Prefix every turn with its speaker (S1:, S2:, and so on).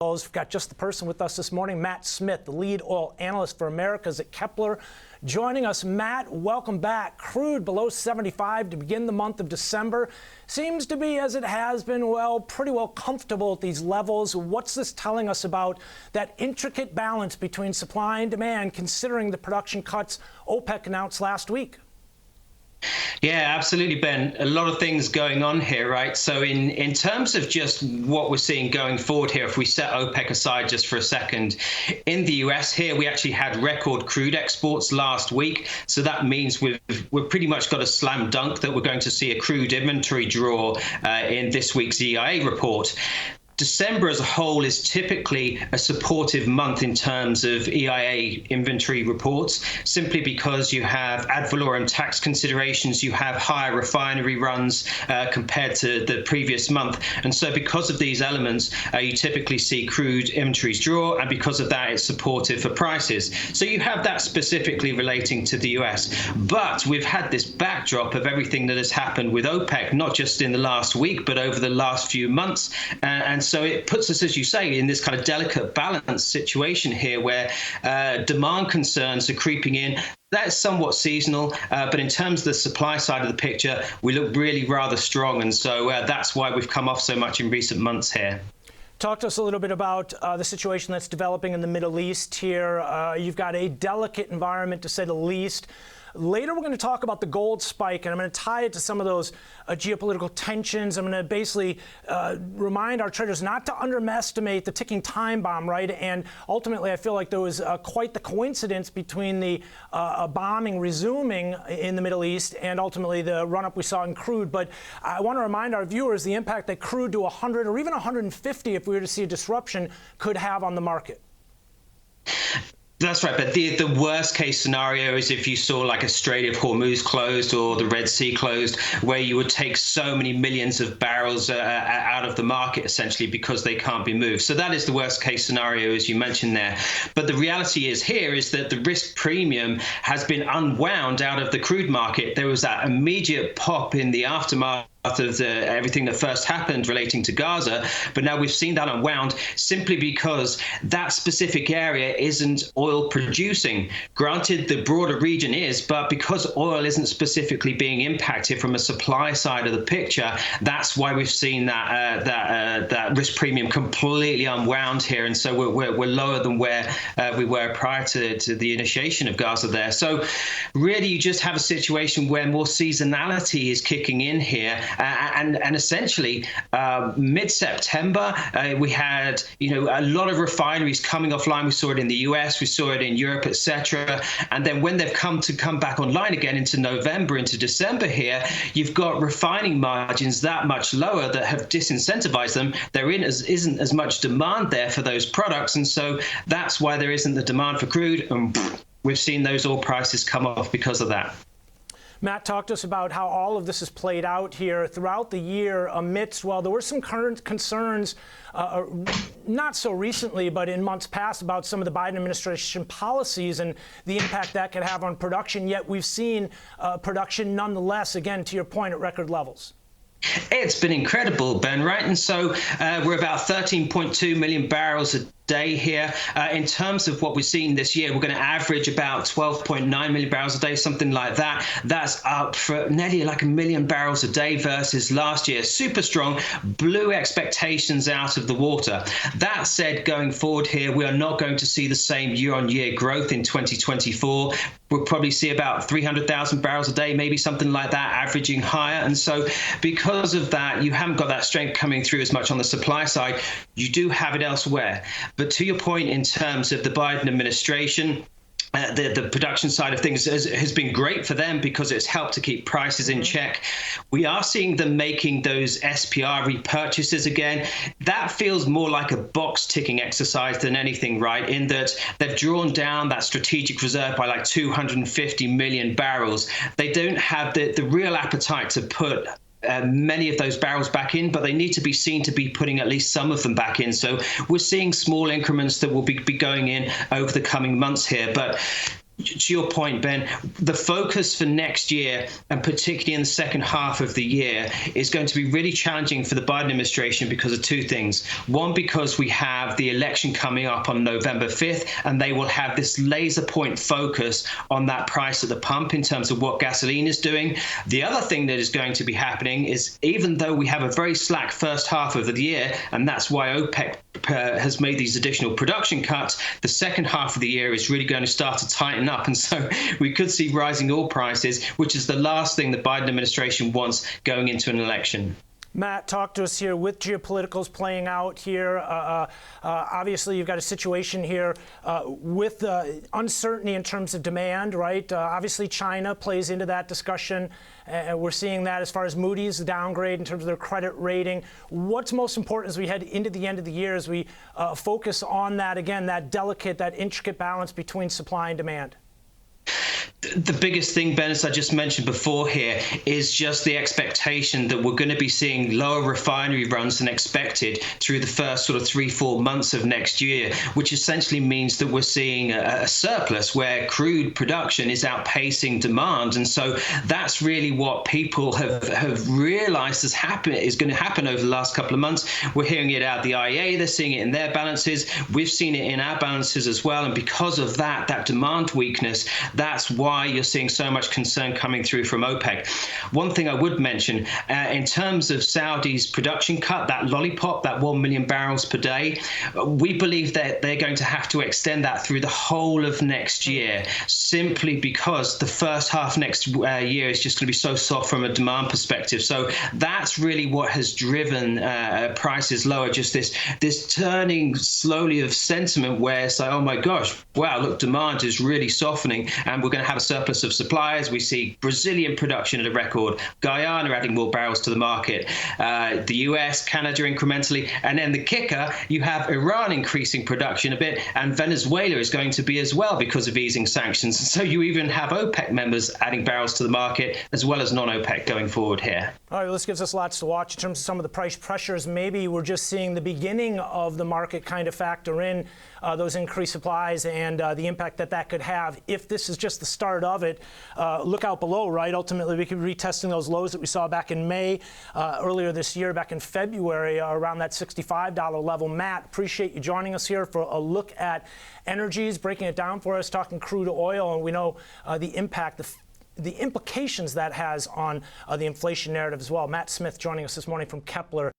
S1: We've got just the person with us this morning, Matt Smith, the lead oil analyst for Americas at Kepler, joining us. Matt, welcome back. Crude below 75 to begin the month of December. Seems to be, as it has been, pretty well comfortable at these levels. What's this telling us about that intricate balance between supply and demand, considering the production cuts OPEC announced last week?
S2: Yeah, absolutely, Ben. A lot of things going on here, right? So in terms of just what we're seeing going forward here, if we set OPEC aside just for a second, in the US here, we actually had record crude exports last week. So that means we've pretty much got a slam dunk that we're going to see a crude inventory draw in this week's EIA report. December as a whole is typically a supportive month in terms of EIA inventory reports, simply because you have ad valorem tax considerations, you have higher refinery runs compared to the previous month. And so because of these elements, you typically see crude inventories draw, and because of that, it's supportive for prices. So you have that specifically relating to the US. But we've had this backdrop of everything that has happened with OPEC, not just in the last week, but over the last few months. And so it puts us, as you say, in this kind of delicate balance situation here where demand concerns are creeping in. That's somewhat seasonal, but in terms of the supply side of the picture, we look really rather strong. And so that's why we've come off so much in recent months here.
S1: Talk to us a little bit about the situation that's developing in the Middle East here. You've got a delicate environment, to say the least. Later, we're going to talk about the gold spike, and I'm going to tie it to some of those geopolitical tensions. I'm going to basically remind our traders not to underestimate the ticking time bomb, right? And ultimately, I feel like there was quite the coincidence between the bombing resuming in the Middle East and ultimately the run-up we saw in crude. But I want to remind our viewers the impact that crude to 100 or even 150, if we were to see a disruption, could have on the market.
S2: That's right, but the worst case scenario is if you saw like a Strait of Hormuz closed or the Red Sea closed, where you would take so many millions of barrels out of the market, essentially, because they can't be moved. So that is the worst case scenario, as you mentioned there. But the reality is here is that the risk premium has been unwound out of the crude market. There was that immediate pop in the aftermath of everything that first happened relating to Gaza, but now we've seen that unwound simply because that specific area isn't oil producing. Granted, the broader region is, but because oil isn't specifically being impacted from a supply side of the picture, that's why we've seen that risk premium completely unwound here, and so we're lower than where we were prior to the initiation of Gaza there. So really, you just have a situation where more seasonality is kicking in here. And essentially, mid-September, we had a lot of refineries coming offline. We saw it in the US, we saw it in Europe, etc. And then when they've come back online again into November, into December here, you've got refining margins that much lower that have disincentivized them. There isn't as much demand there for those products, and so that's why there isn't the demand for crude. And we've seen those oil prices come off because of that.
S1: Matt, talk to us about how all of this has played out here throughout the year amidst, well, there were some current concerns, not so recently, but in months past, about some of the Biden administration policies and the impact that could have on production. Yet we've seen production nonetheless, again, to your point, at record levels.
S2: It's been incredible, Ben, right? And so we're about 13.2 million barrels a day here. In terms of what we've seen this year, we're going to average about 12.9 million barrels a day, something like that. That's up for nearly like 1 million barrels a day versus last year. Super strong, blew expectations out of the water. That said, going forward here, we are not going to see the same year-on-year growth in 2024. We'll probably see about 300,000 barrels a day, maybe something like that, averaging higher. And so because of that, you haven't got that strength coming through as much on the supply side. You do have it elsewhere. But to your point, in terms of the Biden administration, the production side of things has been great for them because it's helped to keep prices in check. We are seeing them making those SPR repurchases again. That feels more like a box ticking exercise than anything, right? In that they've drawn down that strategic reserve by like 250 million barrels. They don't have the real appetite to put many of those barrels back in, but they need to be seen to be putting at least some of them back in. So we're seeing small increments that will be going in over the coming months here. But To your point, Ben, the focus for next year, and particularly in the second half of the year, is going to be really challenging for the Biden administration because of two things. One, because we have the election coming up on November 5th, and they will have this laser point focus on that price at the pump in terms of what gasoline is doing. The other thing that is going to be happening is, even though we have a very slack first half of the year, and that's why OPEC has made these additional production cuts, the second half of the year is really going to start to tighten up. And so we could see rising oil prices, which is the last thing the Biden administration wants going into an election.
S1: Matt, talk to us here with geopoliticals playing out here. Obviously, you've got a situation here with uncertainty in terms of demand, right? Obviously, China plays into that discussion. We're seeing that as far as Moody's downgrade in terms of their credit rating. What's most important as we head into the end of the year, as we focus on that, again, that delicate, that intricate balance between supply and demand?
S2: The biggest thing, Ben, as I just mentioned before here, is just the expectation that we're going to be seeing lower refinery runs than expected through the first sort of 3-4 months of next year, which essentially means that we're seeing a surplus where crude production is outpacing demand. And so that's really what people have realized is going to happen over the last couple of months. We're hearing it out of the IEA. They're seeing it in their balances. We've seen it in our balances as well. And because of that demand weakness, that's why you're seeing so much concern coming through from OPEC. One thing I would mention, in terms of Saudi's production cut, that lollipop, that 1 million barrels per day, we believe that they're going to have to extend that through the whole of next year, simply because the first half next year is just going to be so soft from a demand perspective. So that's really what has driven prices lower, just this turning slowly of sentiment where it's like, oh my gosh, wow, look, demand is really softening, and we're going to have a surplus of supplies. We see Brazilian production at a record, Guyana adding more barrels to the market, the US, Canada incrementally, and then the kicker, you have Iran increasing production a bit, and Venezuela is going to be as well because of easing sanctions. So you even have OPEC members adding barrels to the market as well as non-OPEC going forward here.
S1: All right, well, this gives us lots to watch in terms of some of the price pressures. Maybe we're just seeing the beginning of the market kind of factor in those increased supplies and the impact that could have. If this is just the start of it, look out below, right? Ultimately, we could be retesting those lows that we saw back in May, earlier this year, back in February, around that $65 level. Matt, appreciate you joining us here for a look at energies, breaking it down for us, talking crude oil, and we know the impact, the implications that has on the inflation narrative as well. Matt Smith joining us this morning from Kepler.